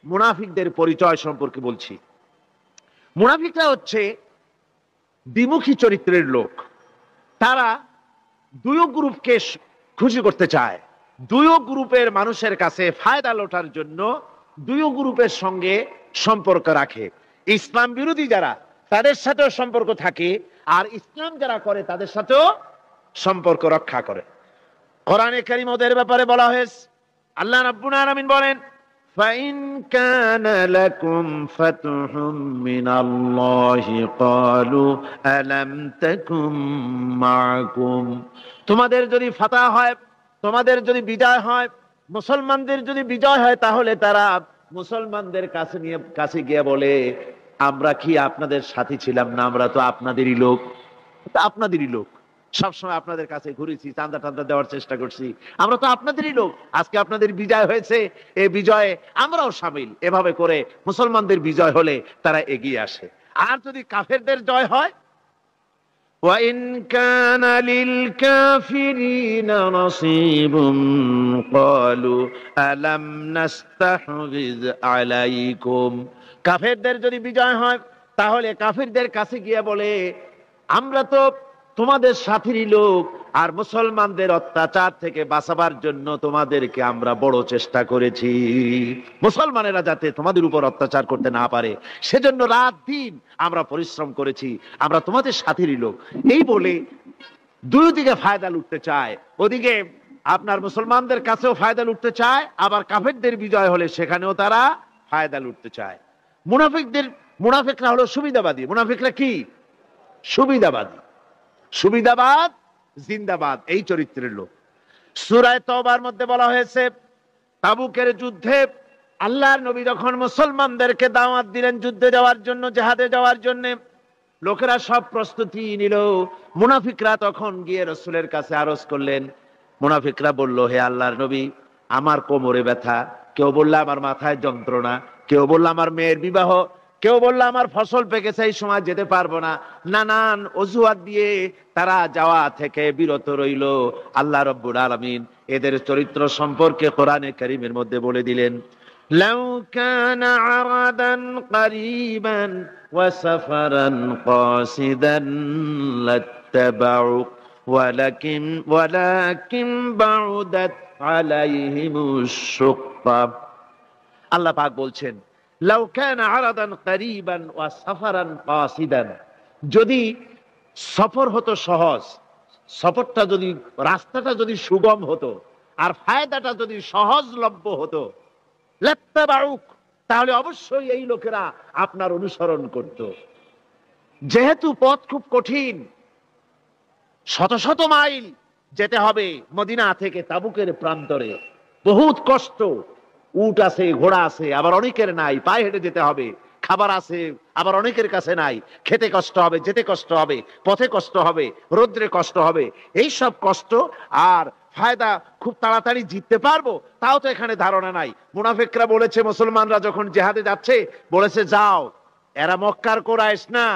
মুনাফিকদের পরিচয় সম্পর্কে বলছি। মুনাফিকরা হচ্ছে দ্বিমুখী চরিত্রের লোক। তারা দুই গ্রুপকে খুশি করতে চায়, দুই গ্রুপের মানুষের কাছে ফায়দা লোটার জন্য দুই গ্রুপের সঙ্গে সম্পর্ক রাখে। ইসলাম বিরোধী যারা তাদের সাথেও সম্পর্ক থাকে, আর ইসলাম যারা করে তাদের সাথেও সম্পর্ক রক্ষা করে। কোরআনে কারীম ওদের ব্যাপারে বলা হয়েছে, আল্লাহ রাব্বুল আলামিন বলেন, فَإِنْ كَانَ لَكُمْ فَتْحٌ مِّنَ اللَّهِ قَالُوا أَلَمْ تَكُنْ مَعَكُمْ। তোমাদের যদি ফাতহ হয়, তোমাদের যদি বিজয় হয়, মুসলমানদের যদি বিজয় হয়, তাহলে তারা মুসলমানদের কাছে গিয়ে বলে, আমরা কি আপনাদের সাথী ছিলাম না? আমরা তো আপনাদেরই লোক, আপনাদেরই লোক, সবসময় আপনাদের কাছে ঘুরেছি, চাঁদা টান্দা দেওয়ার চেষ্টা করছি, আমরা তো আপনাদেরই লোক, আজকে আপনাদের বিজয় হয়েছে, এই বিজয়ে আমরাও শামিল। এভাবে করে মুসলমানদের বিজয় হলে তারা এগিয়ে আসে। আর যদি কাফেরদের জয় হয়, وَإِنْ كَانَ لِلْكَافِرِينَ نَصِيبٌ قَالُوا أَلَمْ نَسْتَحْوِذْ عَلَيْكُمْ। কাফেরদের যদি বিজয় হয়, তাহলে কাফেরদের কাছে গিয়ে বলে, আমরা তো তোমাদের সাথীরই লোক, আর মুসলমানদের অত্যাচার থেকে বাঁচাবার জন্য তোমাদেরকে আমরা বড় চেষ্টা করেছি, মুসলমানেরা যাতে তোমাদের উপর অত্যাচার করতে না পারে, সেজন্য রাত দিন আমরা পরিশ্রম করেছি, আমরা তোমাদের সাথীরই লোক। এই বলে দুই দিকে ফায়দা লুটতে চায়। ওদিকে আপনার মুসলমানদের কাছেও ফায়দা লুটতে চায়, আবার কাফেরদের বিজয় হলে সেখানেও তারা ফায়দা লুটতে চায়। মুনাফিকরা হলো সুবিধাবাদী। মুনাফিকরা কি? সুবিধাবাদী, সুবিধাবাদ জিন্দাবাদ, এই চরিত্রের লোক। সূরা তাওবার মধ্যে বলা হয়েছে, তাবুকের যুদ্ধে আল্লাহর নবী যখন মুসলমানদেরকে দাওয়াত দিলেন যুদ্ধে যাওয়ার জন্য, জিহাদে যাওয়ার জন্য, লোকেরা সব প্রস্তুতি নিল। মুনাফিকরা তখন গিয়ে রাসূলের কাছে আরজ করলেন। মুনাফিকরা বলল, হে আল্লাহর নবী, আমার কোমরে ব্যথা, কেউ বলল আমার মাথায় যন্ত্রণা, কেউ বলল আমার মেয়ের বিবাহ, কেউ বলল আমার ফসল পেকেছে, এই সময় যেতে পারবো না। নানান অজুহাত দিয়ে তারা যাওয়া থেকে বিরত রইল। আল্লাহ রাব্বুল আলামিন এদের চরিত্র সম্পর্কে কোরআনে কারীমের মধ্যে বলে দিলেন, লাউ কানা আরাদান করিবান ওয়া সাফারান কাসিদান লাত্তাবাউক ওয়ালাকিন বাউদাত আলাইহিমুশ শুক্কা। আল্লাহ পাক বলছেন, লাউ কানা আরাদান করিবান ওয়া সাফারান কাসিদান, যদি সফর হতো সহজ, সফরটা যদি, রাস্তাটা যদি সুগম হতো, আর ফায়দাটা যদি সহজলভ্য হতো, লাত্তাবাউক, তাহলে অবশ্যই এই লোকেরা আপনার অনুসরণ করত। যেহেতু পথ খুব কঠিন, শত শত মাইল যেতে হবে মদিনা থেকে তাবুকের প্রান্তরে, বহুত কষ্ট, উট আছে, ঘোড়া আছে, আবার অনেকের নাই, পায়ে হেঁটে যেতে হবে, খাবার আছে, আবার অনেকের কাছে নাই, খেতে কষ্ট হবে, যেতে কষ্ট হবে, পথে কষ্ট হবে, রোদ্রে কষ্ট হবে, এই সব কষ্ট আর ফায়দা খুব তাড়াতাড়ি জিততে পারবো তাও তো এখানে ধারণা নাই। মুনাফিকরা বলেছে, মুসলমানরা যখন জিহাদে যাচ্ছে বলেছে, যাও, এরা মক্কার কোরাইশ না,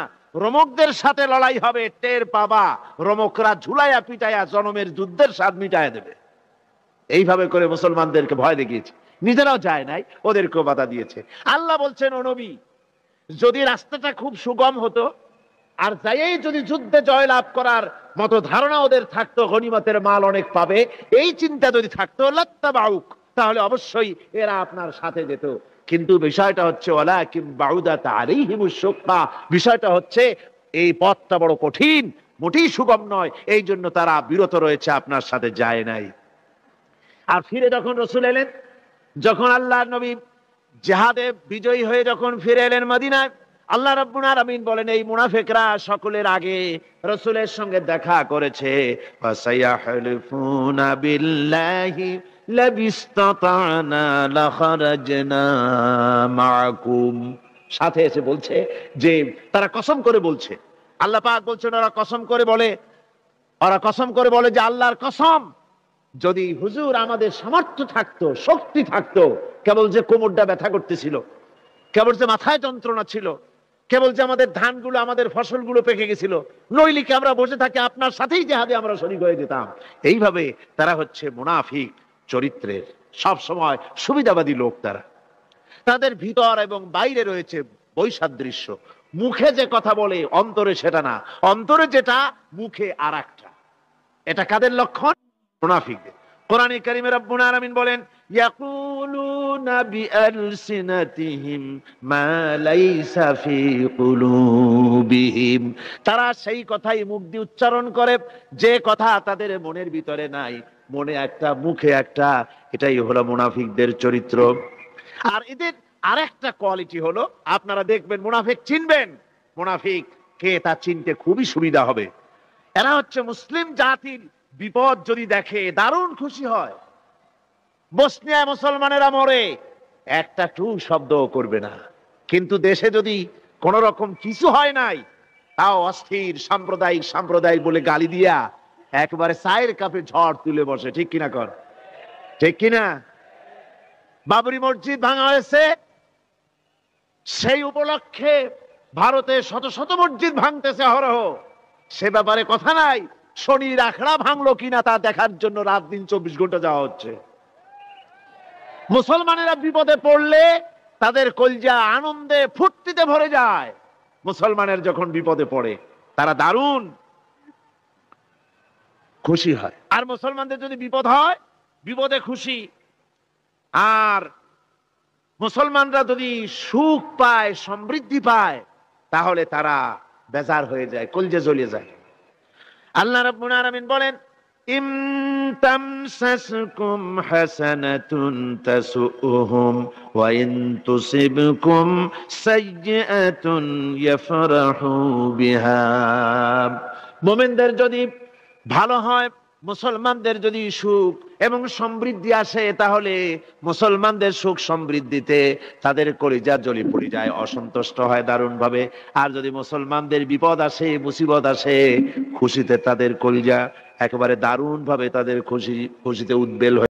রোমকদের সাথে লড়াই হবে, টের পাবা, রোমকরা ঝুলাইয়া পিটাইয়া জনমের যুদ্ধের স্বাদ মিটাইয়া দেবে। এইভাবে করে মুসলমানদেরকে ভয় দেখিয়েছে, নিজেরাও যায় নাই, ওদেরকেও বাধা দিয়েছে। আল্লাহ বলছেন, ও নবী, যদি রাস্তাটা খুব সুগম হতো, আর যাই যদি যুদ্ধে জয়লাভ করার মতো ধারণা ওদের থাকতো, গনিমতের মাল অনেক পাবে, এই চিন্তা যদি থাকতো, লাত্তাবাউক, তাহলে অবশ্যই এরা আপনার সাথে যেত। কিন্তু বিষয়টা হচ্ছে, ওয়ালাকিন বাউদাত আলাইহিমুশ শুক্কা, বিষয়টা হচ্ছে এই পথটা বড় কঠিন, মোটেই সুগম নয়, এই জন্য তারা বিরত রয়েছে, আপনার সাথে যায় নাই। আর ফিরে যখন রাসূল এলেন, যখন আল্লাহর নবী জিহাদে বিজয়ী হয়ে যখন ফিরে এলেন মদিনায়, আল্লাহ রাব্বুল আলামিন বলেন, এই মুনাফিকরা সকলের আগে রাসূলের সঙ্গে দেখা করেছে। ফাসায়াহলিফুনা বিল্লাহি লাবিস্তাতানা লাখারাজনা মাআকুম, সাথে এসে বলছে যে তারা কসম করে বলছে, আল্লাহ পাক বলছেন, ওরা কসম করে বলে যে আল্লাহর কসম, যদি হুজুর আমাদের সামর্থ্য থাকতো, শক্তি থাকতো, কেবল যে কোমরটা ব্যথা করতেছিল, কেবল যে মাথায় যন্ত্রণা ছিল, কেবল যে আমাদের ধানগুলো, আমাদের ফসলগুলো পেকে গেছিল, নইলে কি আমরা বসে থাকি আপনার সাথেই জিহাদে আমরা শরীক হয়ে যেতাম। এইভাবে তারা হচ্ছে মুনাফিক চরিত্রের, সব সময় সুবিধাবাদী লোক। তাদের ভিতর এবং বাইরে রয়েছে বৈসাদৃশ্য। মুখে যে কথা বলে অন্তরে সেটা না, অন্তরে যেটা মুখে আর একটা। এটা কাদের লক্ষণ? মুনাফিকদের। কোরআনে কারীমে রব্বুল আলামিন বলেন, ইয়াকুলুনা বিআলসিনাতিহিম মা লাইসা ফি কুলুবিহিম, তারা সেই কথাই মুখ দিয়ে উচ্চারণ করে যে কথা তাদের মনের ভিতরে নাই, মনে একটা মুখে একটা। এটাই হলো মুনাফিকদের চরিত্র। আর এদের আরেকটা কোয়ালিটি হলো, আপনারা দেখবেন মুনাফিক চিনবেন, মুনাফিক কে তা চিনতে খুবই সুবিধা হবে। এরা হচ্ছে মুসলিম জাতির বিপদ যদি দেখে দারুণ খুশি হয়। বসনিয়ায় মুসলমানেরা মরে, একটা টু শব্দ করবে না, কিন্তু দেশে যদি কোন রকম কিছু হয় নাই, তাও অস্থির সাম্প্রদায়িক বলে গালি দিয়া একবারে চায়ের কাপে ঝড় তুলে বসে। ঠিক কিনা কর? ঠিক কিনা? বাবরি মসজিদ ভাঙা হয়েছে, সেই উপলক্ষে ভারতে শত শত মসজিদ ভাঙতেছে অহরহ, সে ব্যাপারে কথা নাই। শনির আখড়া ভাঙলো কিনা তা দেখার জন্য রাত দিন 24 ঘন্টা যাওয়া হচ্ছে। মুসলমানেরা বিপদে পড়লে তাদের কলজা আনন্দে ফুর্তিতে ভরে যায়। মুসলমানের যখন বিপদে পড়ে তারা দারুণ খুশি হয়। আর মুসলমানদের যদি বিপদ হয়, বিপদে খুশি। আর মুসলমানরা যদি সুখ পায়, সমৃদ্ধি পায়, তাহলে তারা বেজার হয়ে যায়, কলজে জ্বলে যায়। আল্লাহ রাব্বুল আলামিন বলেন, ইম তামসাসকুম হাসানাতুন তাসুহুম ওয়া ইন তুসিবকুম সাইয়্যাতুন ইয়াফরাহু বিহা। মুমিনদের যদি ভালো হয়, মুসলমানদের যদি সুখ এবং সমৃদ্ধি আসে, তাহলে মুসলমানদের সুখ সমৃদ্ধিতে তাদের কলিজা জ্বলে পড়ে যায়, অসন্তুষ্ট হয় দারুণ ভাবে। আর যদি মুসলমানদের বিপদ আসে, মুসিবত আসে, খুশিতে তাদের কলিজা একেবারে দারুণ ভাবে তাদের খুশিতে উদ্বেল হয়ে